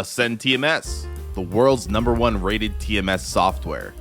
AscendTMS, the world's #1 rated TMS software.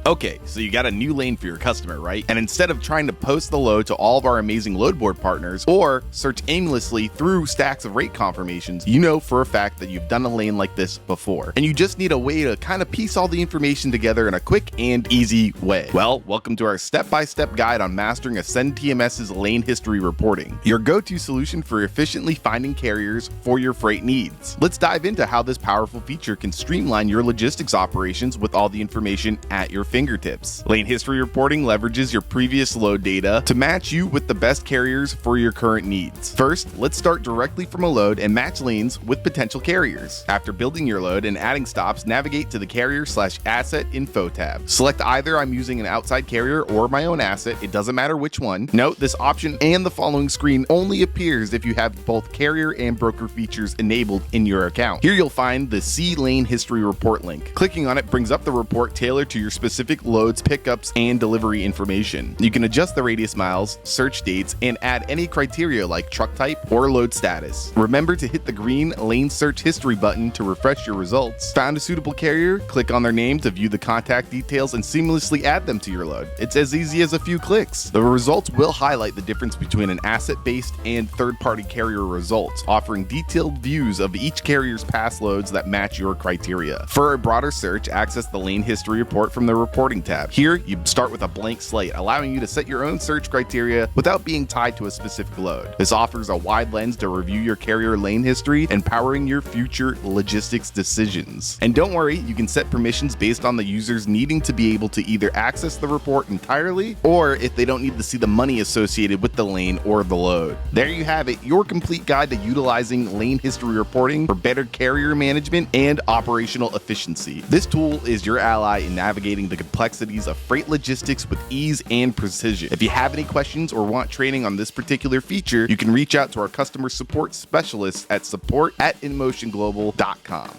Okay, so you got a new lane for your customer, right? And instead of trying to post the load to all of our amazing load board partners or search aimlessly through stacks of rate confirmations, you know for a fact that you've done a lane like this before. And you just need a way to kind of piece all the information together in a quick and easy way. Well, welcome to our step-by-step guide on mastering AscendTMS's lane history reporting, your go-to solution for efficiently finding carriers for your freight needs. Let's dive into how this powerful feature can streamline your logistics operations with all the information at your fingertips. Lane history reporting leverages your previous load data to match you with the best carriers for your current needs. First, let's start directly from a load and match lanes with potential carriers. After building your load and adding stops, navigate to the carrier/asset info tab. Select either I'm using an outside carrier or my own asset, it doesn't matter which one. Note this option and the following screen only appears if you have both carrier and broker features enabled in your account. Here you'll find the See Lane History Report link. Clicking on it brings up the report tailored to your specific loads, pickups, and delivery information. You can adjust the radius miles, search dates, and add any criteria like truck type or load status. Remember to hit the green Lane Search History button to refresh your results. Found a suitable carrier? Click on their name to view the contact details and seamlessly add them to your load. It's as easy as a few clicks. The results will highlight the difference between an asset-based and third-party carrier results, offering detailed views of each carrier's past loads that match your criteria. For a broader search, access the Lane History Report from the Reporting tab. Here, you start with a blank slate, allowing you to set your own search criteria without being tied to a specific load. This offers a wide lens to review your carrier lane history, empowering your future logistics decisions. And don't worry, you can set permissions based on the users needing to be able to either access the report entirely, or if they don't need to see the money associated with the lane or the load. There you have it, your complete guide to utilizing lane history reporting for better carrier management and operational efficiency. This tool is your ally in navigating the complexities of freight logistics with ease and precision. If you have any questions or want training on this particular feature, you can reach out to our customer support specialists at support@inmotionglobal.com.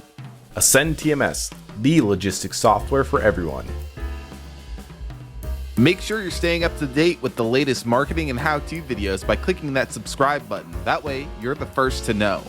AscendTMS, the logistics software for everyone. Make sure you're staying up to date with the latest marketing and how-to videos by clicking that subscribe button. That way, you're the first to know.